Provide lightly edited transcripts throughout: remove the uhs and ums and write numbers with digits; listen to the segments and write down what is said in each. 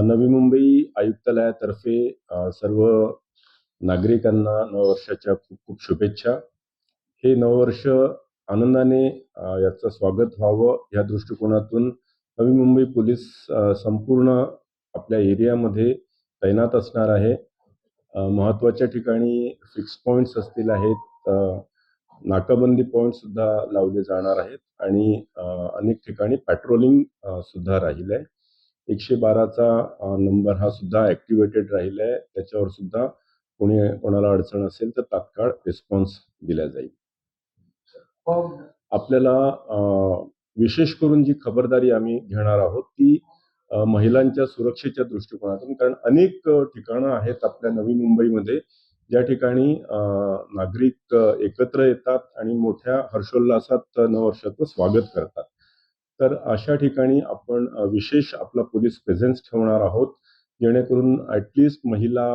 नवी मुंबई आयुक्तालयातर्फे सर्व नागरिकांना नववर्षाच्या खूप खूप शुभेच्छा. हे नववर्ष आनंदाने याचं स्वागत व्हावं या दृष्टिकोनातून नवी मुंबई पोलीस संपूर्ण आपल्या एरियामध्ये तैनात असणार आहे. महत्त्वाच्या ठिकाणी फिक्स पॉईंट्स असतील आहेत, नाकाबंदी पॉईंट सुद्धा लावले जाणार आहेत आणि अनेक ठिकाणी पेट्रोलिंग सुद्धा राहील आहे. 112चा नंबर हा सुद्धा ॲक्टिव्हेटेड राहिला आहे. त्याच्यावर सुद्धा कोणाला अडचण असेल तर तात्काळ रिस्पॉन्स दिला जाईल. आपल्याला विशेष करून जी खबरदारी आम्ही घेणार आहोत ती महिलांच्या सुरक्षेच्या दृष्टिकोनातून, कारण अनेक ठिकाणं आहेत आपल्या नवी मुंबईमध्ये ज्या ठिकाणी नागरिक एकत्र येतात आणि मोठ्या हर्षोल्लासात नववर्षाचं स्वागत करतात. तर अशा ठिकाणी आपण विशेष आपला पोलीस प्रेझेन्स ठेवणार आहोत, जेणेकरून ॲटलिस्ट महिला,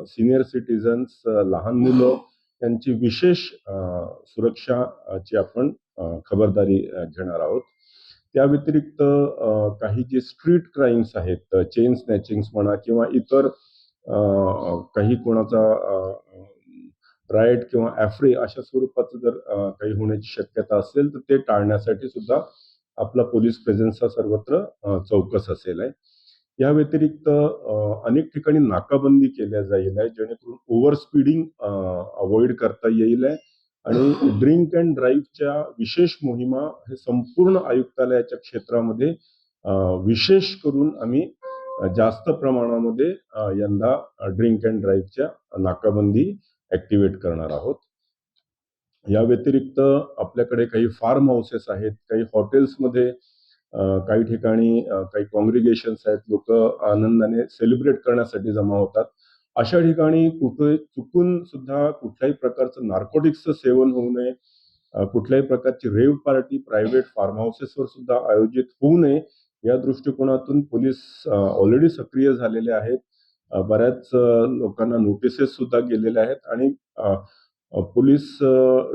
सिनियर सिटीजन्स, लहान मुलं यांची विशेष सुरक्षाची आपण खबरदारी घेणार आहोत. त्या व्यतिरिक्त काही जे स्ट्रीट क्राईम्स आहेत, चेन स्नॅचिंग्स म्हणा किंवा इतर काही कोणाचा राईट किंवा ॲफ्रे अशा स्वरूपाचं जर काही होण्याची शक्यता असेल तर ते टाळण्यासाठी सुद्धा आपला पोलीस प्रेझेन्स हा सर्वत्र चौकस असेल आहे. या व्यतिरिक्त अनेक ठिकाणी नाकाबंदी केल्या जाईल आहे, जेणेकरून ओव्हर स्पीडिंग अवॉइड करता येईल आहे आणि ड्रिंक अँड ड्राईव्हच्या विशेष मोहिमा हे संपूर्ण आयुक्तालयाच्या क्षेत्रामध्ये विशेष करून आम्ही जास्त प्रमाणामध्ये यंदा ड्रिंक अँड ड्राईव्हच्या नाकाबंदी ॲक्टिव्हेट करणार आहोत. या व्यतिरिक्त आपल्याकडे काही फार्म हाऊसेस आहेत, काही हॉटेल्समध्ये काही ठिकाणी काही कॉंग्रिगेशन्स आहेत, लोक आनंदाने सेलिब्रेट करण्यासाठी जमा होतात. अशा ठिकाणी कुठे चुकून सुद्धा कुठल्याही प्रकारचं नार्कोटिक्सचं सेवन होऊ नये, कुठल्याही प्रकारची रेव्ह पार्टी प्रायव्हेट फार्म हाऊसेसवर सुद्धा आयोजित होऊ नये या दृष्टिकोनातून पोलीस ऑलरेडी सक्रिय झालेले आहेत. बऱ्याच लोकांना नोटिसेस सुद्धा गेलेल्या आहेत आणि पोलीस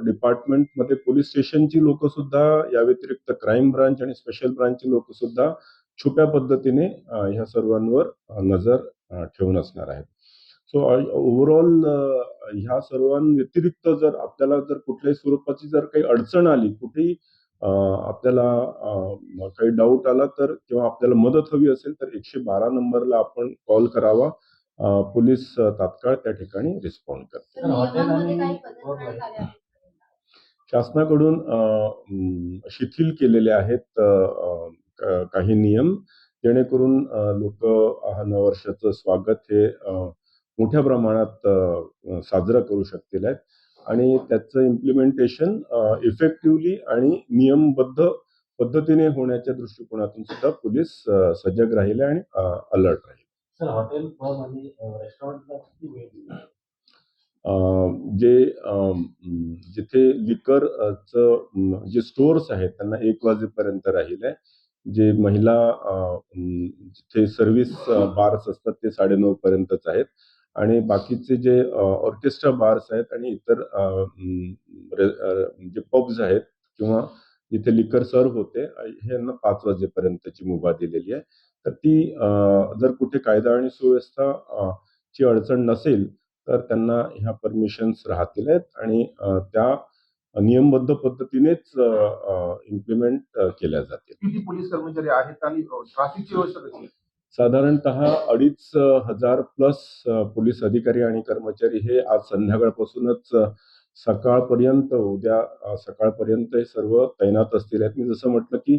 डिपार्टमेंटमध्ये पोलीस स्टेशनची लोक सुद्धा, या व्यतिरिक्त क्राईम ब्रांच आणि स्पेशल ब्रांचची लोक सुद्धा छुप्या पद्धतीने ह्या सर्वांवर नजर ठेवून असणार आहेत. सो ओव्हरऑल ह्या सर्वांव्यतिरिक्त जर आपल्याला जर कुठल्याही स्वरूपाची जर काही अडचण आली, कुठेही आपल्याला काही डाऊट आला तर किंवा आपल्याला मदत हवी असेल तर 112 नंबरला आपण कॉल करावा. पोलीस तात्काळ त्या ठिकाणी रिस्पॉन्ड करते. शासनाकडून शिथिल केलेले आहेत काही नियम, जेणेकरून लोक हा नववर्षाचं स्वागत हे मोठ्या प्रमाणात साजरं करू शकतील आहेत आणि त्याचं इम्प्लिमेंटेशन इफेक्टिव्हली आणि नियमबद्ध पद्धतीने होण्याच्या दृष्टिकोनातून सुद्धा पोलीस सजग राहिले आणि अलर्ट राहील. हॉटेल आणि रेस्टॉरंटला किती वेळ? जिथे लिकरचं जे स्टोअर्स आहेत त्यांना 1 वाजेपर्यंत राहील आहे. जे महिला जिथे सर्व्हिस बार्स असतात ते 9:30 पर्यंतच आहेत आणि बाकीचे जे ऑर्केस्ट्रा बार्स आहेत आणि इतर जे पब्स आहेत किंवा जिथे लिकर सर्व होते हे यांना 5 वाजेपर्यंतची मुभा दिलेली आहे. तर ती जर कुठे कायदा आणि सुव्यवस्था ची अडचण नसेल तर त्यांना ह्या परमिशन्स राहतील आहेत आणि त्या नियमबद्ध पद्धतीनेच इम्प्लिमेंट केल्या जातील. किती पोलीस कर्मचारी आहेत आणि ट्रॅफिकची व्यवस्था कशी आहे? साधारणतः 2,500 प्लस पोलीस अधिकारी आणि कर्मचारी हे आज संध्याकाळपासूनच सकाळपर्यंत, उद्या सकाळपर्यंत हे सर्व तैनात असतील आहेत. मी जसं म्हटलं की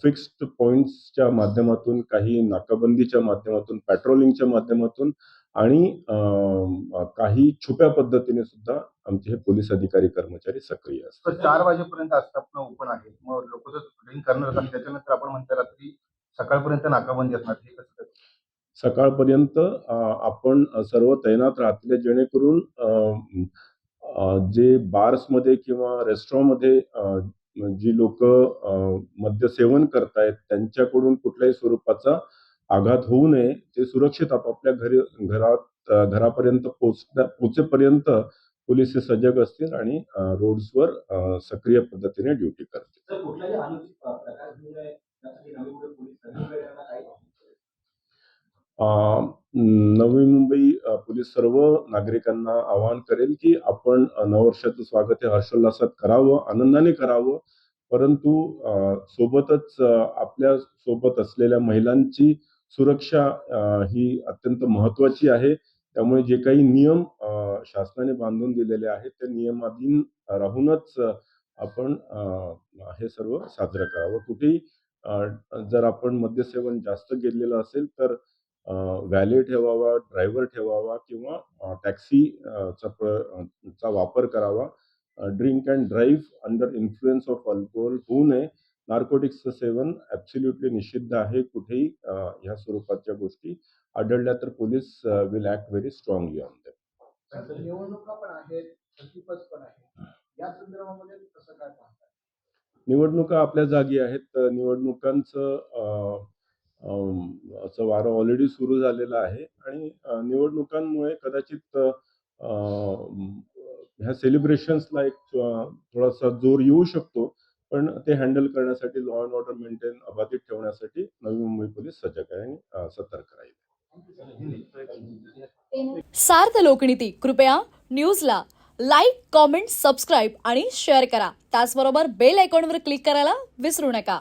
फिक्स्ड पॉइंट्सच्या माध्यमातून, काही नाकाबंदीच्या माध्यमातून, पेट्रोलिंगच्या माध्यमातून आणि काही छुप्या पद्धतीने सुद्धा आमचे हे पोलीस अधिकारी कर्मचारी सक्रिय असतात. 4 वाजेपर्यंत आस्थापना ओपन आहे. मग लोक जर ड्रिंक करणार असतील त्याच्यानंतर आपण म्हणता रात्री सकाळपर्यंत नाकाबंदी असणार, हे कसं? सकाळपर्यंत आपण सर्व तैनात राहतील, जेणेकरून जे बार्समध्ये किंवा रेस्टॉरंटमध्ये जी लोक मद्य सेवन करतायत त्यांच्याकडून कुठल्याही स्वरूपाचा आघात होऊ नये, ते सुरक्षित आपापल्या घरापर्यंत पोहोचेपर्यंत पोलीस हे सजग असतील आणि रोड्सवर सक्रिय पद्धतीने ड्युटी करतील. नवी मुंबई पोलीस सर्व नागरिकांना आवाहन करेल की आपण नववर्षाचं स्वागत हे हर्षोल्लासात करावं, आनंदाने करावं. परंतु सोबतच आपल्या सोबत असलेल्या महिलांची सुरक्षा ही अत्यंत महत्त्वाची आहे. त्यामुळे जे काही नियम शासनाने बांधून दिलेले आहेत, त्या नियमाधीन राहूनच आपण हे सर्व साजरं करावं. कुठेही जर आपण मद्यसेवन जास्त केलेलं असेल तर व्हॅले ठेवावा, ड्रायव्हर ठेवावा किंवा टॅक्सी चा वापर करावा. Drink and drive under influence of alcohol होऊ नये. नार्कोटिक्सचं सेवन ॲब्सोल्युटली निषिद्ध आहे. कुठेही ह्या स्वरूपाच्या गोष्टी आढळल्या तर police will act very strongly on them. निवडणुका पण आहेत, संचिपच पण आहे. या संदर्भामध्ये कसं काय पाहताय? निवडणुका आपल्या जागी आहेत. तर निवडणुकांचं असं वारं ऑलरेडी सुरू झालेलं आहे आणि निवडणुकांमुळे कदाचित ह्या सेलिब्रेशन्सला एक थोडासा जोर येऊ शकतो. पण ते हँडल करण्यासाठी लॉ अँड ऑर्डर मेंटेन अबाधित ठेवण्यासाठी नवी मुंबई पोलीस सजग आहे आणि सतर्क राहील. सार्थ लोकनीती कृपया न्यूजला लाईक, कॉमेंट, सबस्क्राईब आणि शेअर करा. त्याचबरोबर बेल आयकॉनवर क्लिक करायला विसरू नका.